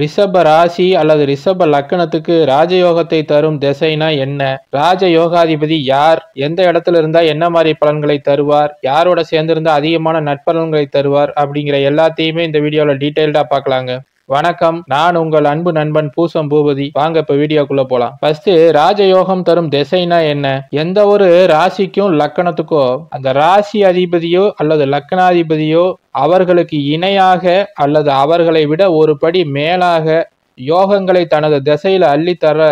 ரிஷப ராசி அல்லது ரிஷப லக்னத்துக்கு ராஜயோகத்தை தரும் திசைனா என்ன? ராஜயோகாதிபதி யார்? எந்த இடத்துல இருந்தா என்ன மாதிரி பலன்களை தருவார்? யாரோட சேர்ந்திருந்தா அதிகமான நற்பலன்களை தருவார்? அப்படிங்கிற எல்லாத்தையுமே இந்த வீடியோல டீடைல்டா பார்க்கலாங்க. வணக்கம், நான் உங்கள் அன்பு நண்பன் பூசம் பூபதி. வாங்க இப்ப வீடியோக்குள்ள போலாம். ஃபர்ஸ்ட், ராஜயோகம் தரும் திசைனா என்ன? எந்த ஒரு ராசிக்கும் லக்கணத்துக்கோ அந்த ராசி அதிபதியோ அல்லது லக்னாதிபதியோ அவர்களுக்கு இணையாக அல்லது அவர்களை விட ஒரு படி மேலாக யோகங்களை தனது திசையில அள்ளித்தர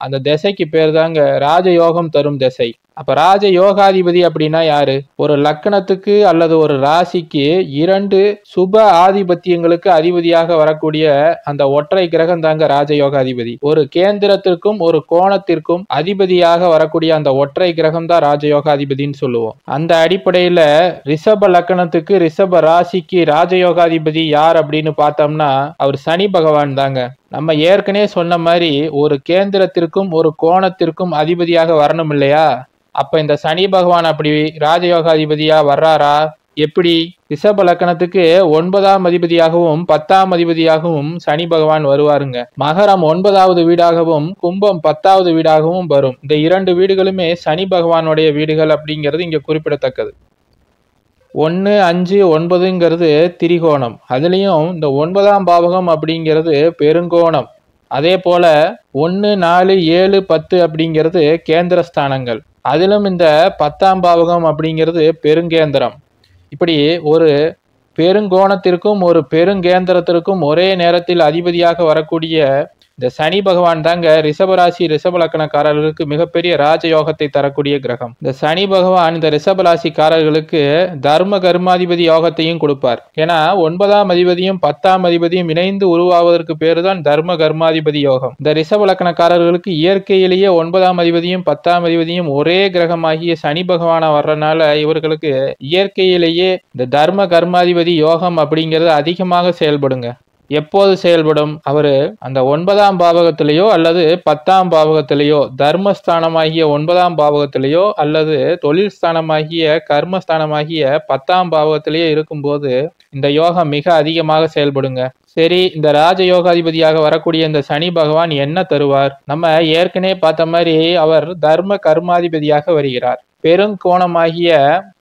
அந்த திசைக்கு பேர் தாங்க ராஜயோகம் தரும் திசை. அப்ப ராஜ யோகாதிபதி அப்படின்னா யாரு? ஒரு லக்கணத்துக்கு அல்லது ஒரு ராசிக்கு 2 சுப ஆதிபத்தியங்களுக்கு அதிபதியாக வரக்கூடிய அந்த ஒற்றை கிரகம் தாங்க ராஜயோகாதிபதி. ஒரு கேந்திரத்திற்கும் ஒரு கோணத்திற்கும் அதிபதியாக வரக்கூடிய அந்த ஒற்றை கிரகம் தான் ராஜயோகாதிபதினு சொல்லுவோம். அந்த அடிப்படையில ரிஷப லக்கணத்துக்கு ரிஷப ராசிக்கு ராஜயோகாதிபதி யார் அப்படின்னு பார்த்தோம்னா அவர் சனி பகவான் தாங்க. நம்ம ஏற்கனவே சொன்ன மாதிரி ஒரு கேந்திரத்திற்கும் ஒரு கோணத்திற்கும் அதிபதியாக வரணும் இல்லையா? அப்ப இந்த சனி பகவான் அப்படி ராஜயோகாதிபதியா வர்றாரா? எப்படி? ரிஷப லக்கணத்துக்கு 9ஆம் அதிபதியாகவும் 10ஆம் அதிபதியாகவும் சனி பகவான் வருவாருங்க. மகரம் 9வது வீடாகவும் கும்பம் 10வது வீடாகவும் வரும். இந்த 2 வீடுகளுமே சனி பகவானுடைய வீடுகள் அப்படிங்கிறது இங்க குறிப்பிடத்தக்கது. 1, 5, 9ங்கிறது திரிகோணம். அதுலயும் இந்த 9ஆம் பாவகம் அப்படிங்கிறது பெருங்கோணம். அதே போல 1, 4, 7, 10 அப்படிங்கிறது கேந்திரஸ்தானங்கள். அதிலும் இந்த 10ஆம் பாவகம் அப்படிங்கிறது பெருங்கேந்திரம். இப்படி ஒரு பெருங்கோணத்திற்கும் ஒரு பெருங்கேந்திரத்திற்கும் ஒரே நேரத்தில் அதிபதியாக வரக்கூடிய இந்த சனி பகவான் தாங்க ரிஷபராசி ரிஷப லக்கணக்காரர்களுக்கு மிகப்பெரிய ராஜயோகத்தை தரக்கூடிய கிரகம். இந்த சனி பகவான் இந்த ரிஷபராசிக்காரர்களுக்கு தர்ம கர்மாதிபதி யோகத்தையும் கொடுப்பார். ஏன்னா 9ஆம் அதிபதியும் 10ஆம் அதிபதியும் இணைந்து உருவாவதற்கு பேருதான் தர்ம கர்மாதிபதி யோகம். இந்த ரிஷப லக்கணக்காரர்களுக்கு இயற்கையிலேயே 9ஆம் அதிபதியும் 10ஆம் அதிபதியும் ஒரே கிரகமாகிய சனி பகவானா வர்றதுனால இவர்களுக்கு இயற்கையிலேயே இந்த தர்ம கர்மாதிபதி யோகம் அப்படிங்கிறது அதிகமாக செயல்படுங்க. எப்போது செயல்படும்? அவரு அந்த 9ஆம் பாவகத்திலேயோ அல்லது 10ஆம் பாவகத்திலேயோ தர்மஸ்தானமாகிய 9ஆம் பாவகத்திலேயோ அல்லது தொழில் ஸ்தானமாகிய கர்மஸ்தானமாகிய 10ஆம் பாவகத்திலேயே இருக்கும்போது இந்த யோகம் மிக அதிகமாக செயல்படுங்க. சரி, இந்த ராஜயோகாதிபதியாக வரக்கூடிய இந்த சனி பகவான் என்ன தருவார்? நம்ம ஏற்கனவே பார்த்த மாதிரி அவர் தர்ம கர்மாதிபதியாக வருகிறார். பெருங்கோணமாகிய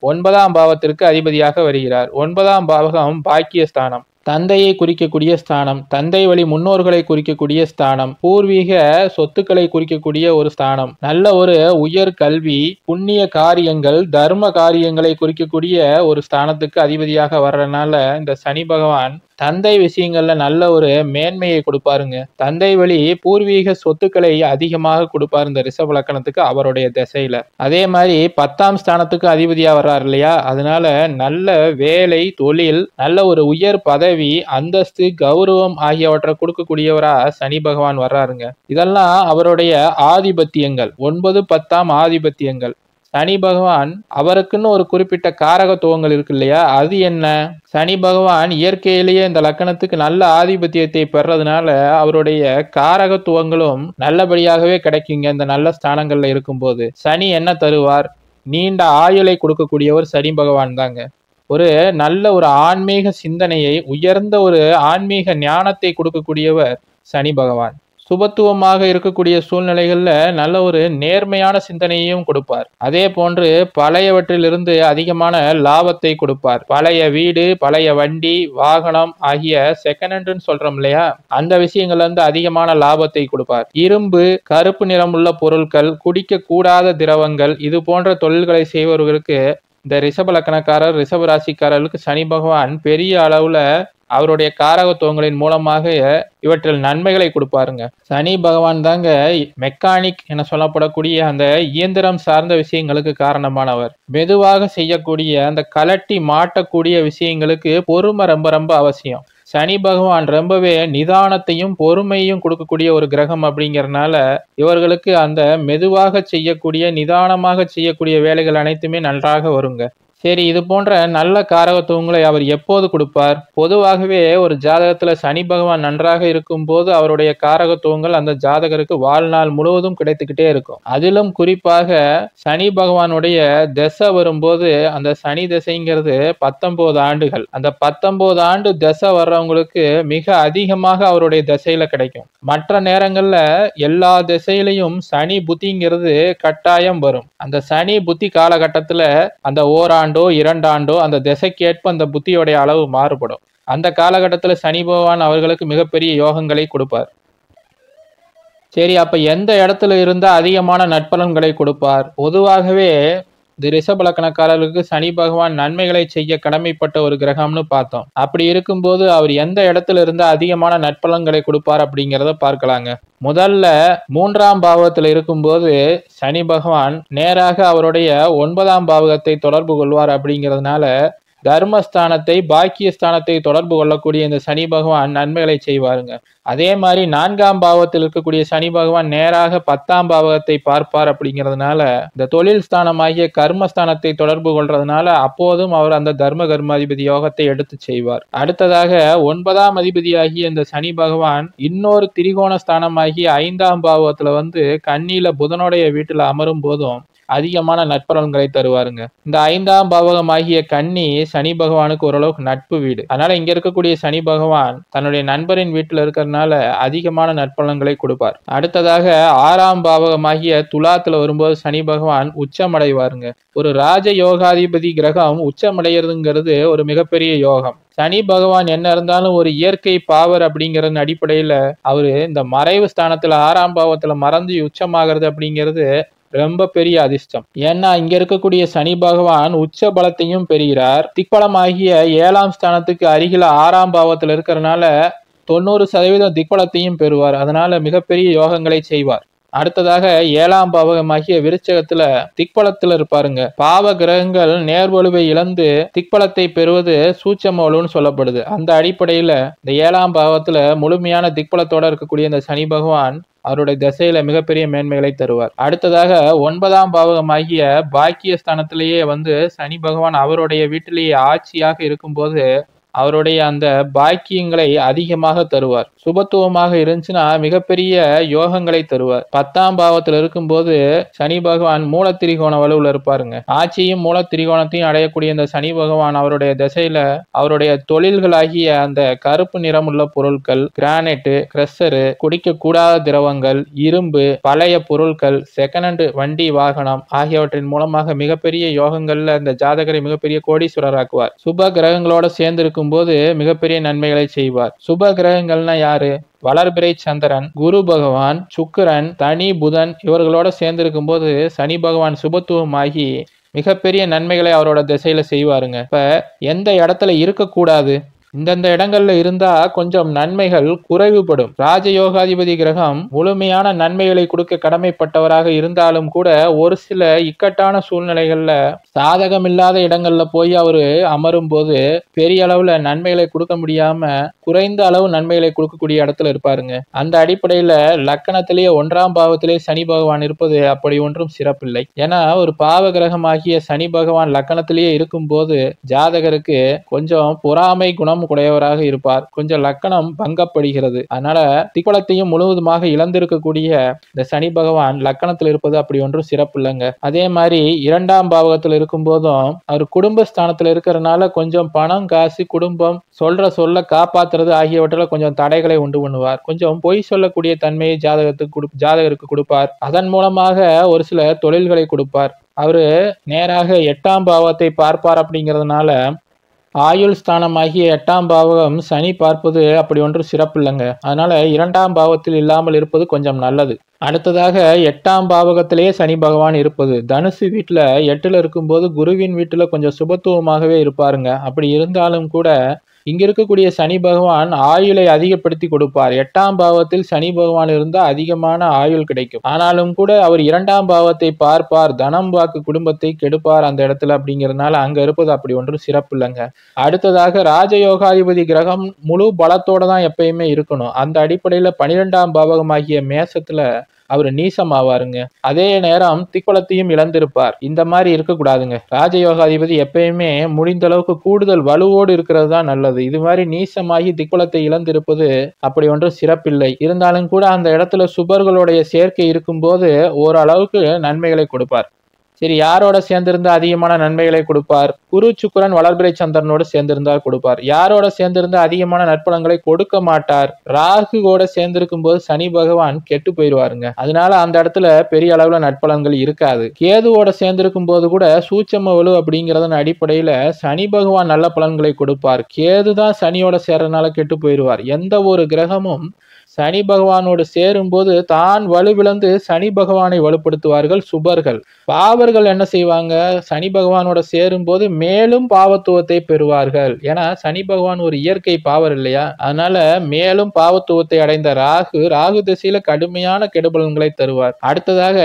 9ஆம் பாவத்திற்கு அதிபதியாக வருகிறார். 9ஆம் பாவகம் பாக்கியஸ்தானம், தந்தையை குறிக்கக்கூடிய ஸ்தானம், தந்தை வழி முன்னோர்களை குறிக்கக்கூடிய ஸ்தானம், பூர்வீக சொத்துக்களை குறிக்கக்கூடிய ஒரு ஸ்தானம், நல்ல ஒரு உயர் கல்வி, புண்ணிய காரியங்கள், தர்ம காரியங்களை குறிக்கக்கூடிய ஒரு ஸ்தானத்துக்கு அதிபதியாக வர்றதுனால இந்த சனி பகவான் தந்தை விஷயங்கள்ல நல்ல ஒரு மேன்மையை கொடுப்பாருங்க. தந்தை வழி பூர்வீக சொத்துக்களை அதிகமாக கொடுப்பாரு இந்த ரிஷப லக்கணத்துக்கு அவருடைய திசையில. அதே மாதிரி 10ஆம் ஸ்தானத்துக்கு அதிபதியா வர்றாரு இல்லையா? அதனால நல்ல வேலை, தொழில், நல்ல ஒரு உயர் பதவி, அந்தஸ்து, கௌரவம் ஆகியவற்றை கொடுக்கக்கூடியவரா சனி பகவான் வர்றாருங்க. இதெல்லாம் அவருடைய ஆதிபத்தியங்கள், 9, 10ஆம் ஆதிபத்தியங்கள். சனி பகவான் அவருக்குன்னு ஒரு குறிப்பிட்ட காரகத்துவங்கள் இருக்கு இல்லையா? அது என்ன? சனி பகவான் இயற்கையிலேயே இந்த லக்கணத்துக்கு நல்ல ஆதிபத்தியத்தை பெறதுனால அவருடைய காரகத்துவங்களும் நல்லபடியாகவே கிடைக்குங்க. இந்த நல்ல ஸ்தானங்கள்ல இருக்கும்போது சனி என்ன தருவார்? நீண்ட ஆயுளை கொடுக்கக்கூடியவர் சனி பகவான் தாங்க. ஒரு நல்ல ஒரு ஆன்மீக சிந்தனையை, உயர்ந்த ஒரு ஆன்மீக ஞானத்தை கொடுக்கக்கூடியவர் சனி பகவான். சுபத்துவமாக இருக்கக்கூடிய சூழ்நிலைகள்ல நல்ல ஒரு நேர்மையான சிந்தனையையும் கொடுப்பார். அதே போன்று பழையவற்றிலிருந்து அதிகமான லாபத்தை கொடுப்பார். பழைய வீடு, பழைய வண்டி, வாகனம் ஆகிய செகண்ட் ஹேண்ட்னு சொல்றோம் இல்லையா? அந்த விஷயங்கள்ல இருந்து அதிகமான லாபத்தை கொடுப்பார். இரும்பு, கருப்பு நிறமுள்ள பொருட்கள், குடிக்க கூடாத திரவங்கள், இது போன்ற தொழில்களை செய்பவர்களுக்கு இந்த ரிஷப லக்கணக்காரர் ரிஷப ராசிக்காரர்களுக்கு சனி பகவான் பெரிய அளவுல அவருடைய காரகத்துவங்களின் மூலமாக இவற்றில் நன்மைகளை கொடுப்பாருங்க. சனி பகவான் தாங்க மெக்கானிக் என சொல்லப்படக்கூடிய அந்த இயந்திரம் சார்ந்த விஷயங்களுக்கு காரணமானவர். மெதுவாக செய்யக்கூடிய அந்த கலட்டி மாட்டக்கூடிய விஷயங்களுக்கு பொறுமை ரொம்ப ரொம்ப அவசியம். சனி பகவான் ரொம்பவே நிதானத்தையும் பொறுமையும் கொடுக்கக்கூடிய ஒரு கிரகம் அப்படிங்கறதுனால இவர்களுக்கு அந்த மெதுவாக செய்யக்கூடிய, நிதானமாக செய்யக்கூடிய வேலைகள் அனைத்துமே நன்றாக வருங்க. சரி, இது போன்ற நல்ல காரகத்துவங்களை அவர் எப்போது கொடுப்பார்? பொதுவாகவே ஒரு ஜாதகத்துல சனி பகவான் நன்றாக இருக்கும்போது அவருடைய காரகத்துவங்கள் அந்த ஜாதகருக்கு வாழ்நாள் முழுவதும் கிடைத்துக்கிட்டே இருக்கும். அதிலும் குறிப்பாக சனி பகவானுடைய திசை வரும்போது, அந்த சனி திசைங்கிறது 19 ஆண்டுகள். அந்த 19 ஆண்டு திசை வர்றவங்களுக்கு மிக அதிகமாக அவருடைய திசையில கிடைக்கும். மற்ற நேரங்கள்ல எல்லா திசையிலையும் சனி புத்திங்கிறது கட்டாயம் வரும். அந்த சனி புத்தி காலகட்டத்துல அந்த ஓராண்டோ 2 ஆண்டோ அந்த திசைக்கேற்ப அந்த புத்தியோடைய அளவு மாறுபடும். அந்த காலகட்டத்துல சனி பகவான் அவர்களுக்கு மிகப்பெரிய யோகங்களை கொடுப்பார். சரி, அப்ப எந்த இடத்துல இருந்தா அதிகமான நற்பலன்களை கொடுப்பார்? பொதுவாகவே இந்த ரிஷப லக்னக்காரர்களுக்கு சனி பகவான் நன்மைகளை செய்ய கடமைப்பட்ட ஒரு கிரகம்னு பார்த்தோம். அப்படி இருக்கும்போது அவர் எந்த இடத்துல இருந்தா அதிகமான நற்பலன்களை கொடுப்பார் அப்படிங்கிறத பார்க்கலாங்க. முதல்ல 3ஆம் பாவத்தில் இருக்கும்போது சனி பகவான் நேராக அவருடைய 9ஆம் பாவகத்தை தொடர்பு கொள்வார். அப்படிங்கிறதுனால தர்மஸ்தானத்தை, பாக்கியஸ்தானத்தை தொடர்பு கொள்ளக்கூடிய இந்த சனி பகவான் நன்மைகளை செய்வாருங்க. அதே மாதிரி 4ஆம் பாவத்தில் இருக்கக்கூடிய சனி பகவான் நேராக 10ஆம் பாவகத்தை பார்ப்பார். அப்படிங்கிறதுனால இந்த தொழில் ஸ்தானமாகிய கர்மஸ்தானத்தை தொடர்பு கொள்றதுனால அப்போதும் அவர் அந்த தர்ம கர்மாதிபதி யோகத்தை எடுத்து செய்வார். அடுத்ததாக 9ஆம் அதிபதியாகிய இந்த சனி பகவான் இன்னொரு திரிகோண ஸ்தானமாகிய 5ஆம் பாவகத்துல கன்னியில புதனுடைய வீட்டுல அமரும் போதும் அதிகமான நற்பலன்களை தருவாருங்க. இந்த 5ஆம் பாவகம் ஆகிய கன்னி சனி பகவானுக்கு ஓரளவுக்கு நட்பு வீடு. அதனால இங்க இருக்கக்கூடிய சனி பகவான் தன்னுடைய நண்பரின் வீட்டுல இருக்கிறதுனால அதிகமான நற்பலன்களை கொடுப்பார். அடுத்ததாக 6ஆம் பாவகமாகிய துலாத்துல வரும்போது சனி பகவான் உச்சமடைவாருங்க. ஒரு ராஜ யோகாதிபதி கிரகம் உச்சமடைகிறதுங்கிறது ஒரு மிகப்பெரிய யோகம். சனி பகவான் என்ன இருந்தாலும் ஒரு இயற்கை பாவர் அப்படிங்கறது அடிப்படையில அவரு இந்த மறைவு ஸ்தானத்துல 6ஆம் பாவத்துல மறந்து உச்சமாகிறது அப்படிங்கிறது ரொம்ப பெரிய அதிர்ஷ்டம். ஏன்னா இங்க இருக்கக்கூடிய சனி பகவான் உச்ச பலத்தையும் பெறுகிறார். திக்பலமாகிய 7ஆம் ஸ்தானத்துக்கு அருகில 6ஆம் பாவத்துல இருக்கிறதுனால 90% திக்பலத்தையும் பெறுவார். அதனால மிகப்பெரிய யோகங்களை செய்வார். அடுத்ததாக 7ஆம் பாவகமாகிய விருச்சகத்துல திக்பலத்துல இருப்பாருங்க. பாவ கிரகங்கள் நேர்வலுவை இழந்து திக்பலத்தை பெறுவது சூட்சமவலுன்னு சொல்லப்படுது. அந்த அடிப்படையில இந்த 7ஆம் பாவத்துல முழுமையான திக்பலத்தோட இருக்கக்கூடிய இந்த சனி பகவான் அவருடைய திசையில மிகப்பெரிய மேன்மைகளை தருவார். அடுத்ததாக 9ஆம் பாவகமாகிய பாக்கியஸ்தானத்திலேயே சனி பகவான் அவருடைய வீட்டிலேயே ஆட்சியாக இருக்கும்போது அவருடைய அந்த பாக்கியங்களை அதிகமாக தருவார். சுபத்துவமாக இருந்துச்சுன்னா மிகப்பெரிய யோகங்களை தருவார். 10ஆம் பாவத்தில் இருக்கும்போது சனி பகவான் மூலத்திரிகோண வலுவில் இருப்பாருங்க. ஆட்சியும் மூலத்திரிகோணத்தையும் அடையக்கூடிய இந்த சனி பகவான் அவருடைய திசையில அவருடைய தொழில்களாகிய அந்த கருப்பு நிறமுள்ள பொருட்கள், கிரானைட்டு, கிரஷரு, குடிக்க கூடாத திரவங்கள், இரும்பு, பழைய பொருட்கள், செகண்ட் ஹேண்ட் வண்டி வாகனம் ஆகியவற்றின் மூலமாக மிகப்பெரிய யோகங்கள்ல இந்த ஜாதகரை மிகப்பெரிய கோடீஸ்வரராக்குவார். சுப கிரகங்களோட சேர்ந்து போது மிகப்பெரிய நன்மைகளை செய்வார். சுப கிரகங்கள்னா யாரு? வளர்பிறை சந்திரன், குரு பகவான், சுக்கிரன், தனி புதன் இவர்களோட சேர்ந்திருக்கும் போது சனி பகவான் சுபத்துவமாகி மிகப்பெரிய நன்மைகளை அவரோட திசையில செய்வாருங்க. இப்ப எந்த இடத்துல இருக்கக்கூடாது, இந்தந்த இடங்கள்ல இருந்தா கொஞ்சம் நன்மைகள் குறைவுபடும். ராஜயோகாதிபதி கிரகம் முழுமையான நன்மைகளை கொடுக்க கடமைப்பட்டவராக இருந்தாலும் கூட ஒரு சில இக்கட்டான சூழ்நிலைகள்ல சாதகமில்லாத இடங்கள்ல போய் அவரு அமரும் போது பெரிய அளவுல நன்மைகளை கொடுக்க முடியாம குறைந்த அளவு நன்மைகளை கொடுக்கக்கூடிய இடத்துல இருப்பாருங்க. அந்த அடிப்படையில லக்கணத்திலேயே 1ஆம் பாவத்திலே சனி பகவான் இருப்பது அப்படி ஒன்றும் சிறப்பில்லை. ஏன்னா ஒரு பாவ கிரகமாகிய சனி பகவான் லக்கணத்திலேயே இருக்கும் போது ஜாதகருக்கு கொஞ்சம் பொறாமை குணம் உடையவராக இருப்பார். கொஞ்சம் லக்கணம் பங்கப்படுகிறது. அதனால திக்பலத்தையும் முழுவதுமாக இழந்திருக்கக்கூடிய இந்த சனி பகவான் லக்கணத்தில் இருப்பது அப்படி ஒன்றும் சிறப்பு இல்லைங்க. அதே மாதிரி 2ஆம் பாவகத்தில் இருக்கும் போதும் அவர் குடும்பஸ்தானத்துல இருக்கிறதுனால கொஞ்சம் பணம், காசு, குடும்பம், சொல்ல காப்பாத்துறது ஆகியவற்றில் கொஞ்சம் தடைகளை உண்டு பண்ணுவார். கொஞ்சம் பொய் சொல்லக்கூடிய தன்மையை ஜாதகருக்கு கொடுப்பார். அதன் மூலமாக ஒரு சில தொழில்களை கொடுப்பார். அவரு நேராக 8ஆம் பாவத்தை பார்ப்பார். அப்படிங்கிறதுனால ஆயுள் ஸ்தானமாகிய 8ஆம் பாவகம் சனி பார்ப்பது அப்படி ஒன்று சிறப்பு இல்லைங்க. அதனால 2ஆம் பாவத்தில் இல்லாமல் இருப்பது கொஞ்சம் நல்லது. அடுத்ததாக 8ஆம் பாவகத்திலேயே சனி பகவான் இருப்பது தனுசு வீட்டுல 8ல இருக்கும்போது குருவின் வீட்டுல கொஞ்சம் சுபத்துவமாகவே இருப்பாருங்க. அப்படி இருந்தாலும் கூட இங்க இருக்கக்கூடிய சனி பகவான் ஆயுளை அதிகப்படுத்தி கொடுப்பார். 8ஆம் பாவத்தில் சனி பகவான் இருந்தா அதிகமான ஆயுள் கிடைக்கும். ஆனாலும் கூட அவர் 2ஆம் பாவத்தை பார்ப்பார். தனம் வாக்கு குடும்பத்தை கெடுப்பார் அந்த இடத்துல. அப்படிங்கிறதுனால அங்க இருப்பது அப்படி ஒன்றும் சிறப்பு இல்லைங்க. அடுத்ததாக ராஜயோகாதிபதி கிரகம் முழு பலத்தோட தான் எப்பயுமே இருக்கணும். அந்த அடிப்படையில 12ஆம் பாவகமாகிய மேசத்துல அவர் நீசமாவாருங்க. அதே நேரம் திக்பலத்தையும் இழந்திருப்பார். இந்த மாதிரி இருக்கக்கூடாதுங்க. ராஜயோகாதிபதி எப்பயுமே முடிந்த அளவுக்கு கூடுதல் வலுவோடு இருக்கிறது தான் நல்லது. இது மாதிரி நீசமாகி திக்பலத்தை இழந்திருப்பது அப்படி ஒன்றும் சிறப்பில்லை. இருந்தாலும் கூட அந்த இடத்துல சுபர்களுடைய சேர்க்கை இருக்கும்போது ஓரளவுக்கு நன்மைகளை கொடுப்பார். சரி, யாரோட சேர்ந்திருந்தா அதிகமான நன்மைகளை கொடுப்பார்? குரு சுக்கிரன் வளர்பிறை சந்திரனோடு சேர்ந்திருந்தால் கொடுப்பார். யாரோட சேர்ந்திருந்தா அதிகமான நற்பலன்களை கொடுக்க மாட்டார்? ராகு கூட சேர்ந்திருக்கும் போது சனி பகவான் கெட்டு போயிடுவாருங்க. அதனால அந்த இடத்துல பெரிய அளவுல நற்பலன்கள் இருக்காது. கேதுவோட சேர்ந்திருக்கும் போது கூட சூட்சம வலு அப்படிங்கறதன் அடிப்படையில சனி பகவான் நல்ல பலன்களை கொடுப்பார். கேதுதான் சனியோட சேர்றதுனால கெட்டு போயிடுவார். எந்த ஒரு கிரகமும் சனி பகவானோடு சேரும்போது தான் வலுவிழந்து சனி பகவானை வலுப்படுத்துவார்கள் சுபர்கள். பாவர்கள் என்ன செய்வாங்க? சனி பகவானோட சேரும் போது மேலும் பாவத்துவத்தை பெறுவார்கள். ஏன்னா சனி பகவான் ஒரு இயற்கை பாவர் இல்லையா? அதனால மேலும் பாவத்துவத்தை அடைந்த ராகு திசையில கடுமையான கெடுபலன்களை தருவார். அடுத்ததாக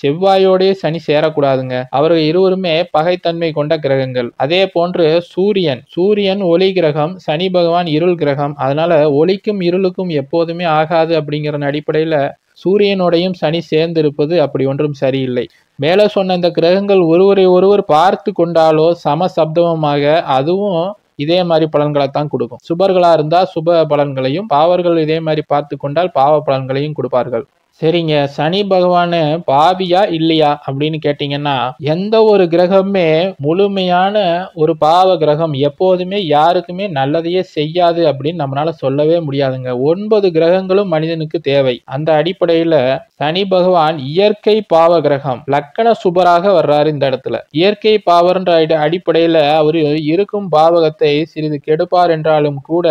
செவ்வாயோடய சனி சேரக்கூடாதுங்க. அவர்கள் இருவருமே பகைத்தன்மை கொண்ட கிரகங்கள். அதே போன்று சூரியன் ஒளி கிரகம், சனி பகவான் இருள் கிரகம். அதனால ஒளிக்கும் இருளுக்கும் எப்போதுமே ஆகாது அப்படிங்கிற அடிப்படையில சூரியனோடையும் சனி சேர்ந்து இருப்பது அப்படி ஒன்றும் சரியில்லை. மேல சொன்ன இந்த கிரகங்கள் ஒருவரை ஒருவர் பார்த்து கொண்டாலோ சமசப்தமாக அதுவும் இதே மாதிரி பலன்களை தான் கொடுக்கும். சுபர்களா இருந்தா சுப பலன்களையும், பாவர்கள் இதே மாதிரி பார்த்து கொண்டால் பாவ பலன்களையும் கொடுப்பார்கள். சரிங்க, சனி பகவானு பாவியா இல்லையா அப்படின்னு கேட்டீங்கன்னா, எந்த ஒரு கிரகமே முழுமையான ஒரு பாவ கிரகம் எப்போதுமே யாருக்குமே நல்லதையே செய்யாது அப்படின்னு நம்மளால சொல்லவே முடியாதுங்க. 9 கிரகங்களும் மனிதனுக்கு தேவை. அந்த அடிப்படையில சனி பகவான் இயற்கை பாவ கிரகம், லக்கண சுபராக வர்றாரு இந்த இடத்துல. இயற்கை பாவர்ன்ற அடிப்படையில அவரு இருக்கும் பாவகத்தை சிறிது கெடுப்பார் என்றாலும் கூட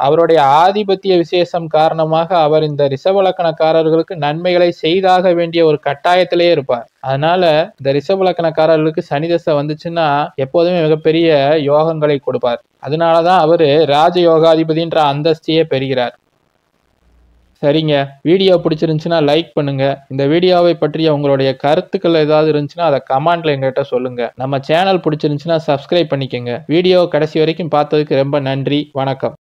அவருடைய ஆதிபத்திய விசேஷம் காரணமாக அவர் இந்த ரிஷபலக்கணக்காரர்களுக்கு நன்மைகளை செய்தாக வேண்டிய ஒரு கட்டாயத்திலே இருப்பார். அதனால இந்த ரிஷபலக்கணக்காரர்களுக்கு சனி தசை வந்துச்சுன்னா எப்போதுமே மிகப்பெரிய யோகங்களை கொடுப்பார். அதனாலதான் அவரு ராஜயோகாதிபதின்ற அந்தஸ்தையே பெறுகிறார். சரிங்க, வீடியோ பிடிச்சிருந்துச்சுன்னா லைக் பண்ணுங்க. இந்த வீடியோவை பற்றிய உங்களுடைய கருத்துக்கள் ஏதாவது இருந்துச்சுன்னா அதை கமெண்ட்ல எங்கிட்ட சொல்லுங்க. நம்ம சேனல் பிடிச்சிருந்துச்சுன்னா சப்ஸ்கிரைப் பண்ணிக்கோங்க. வீடியோ கடைசி வரைக்கும் பார்த்ததுக்கு ரொம்ப நன்றி. வணக்கம்.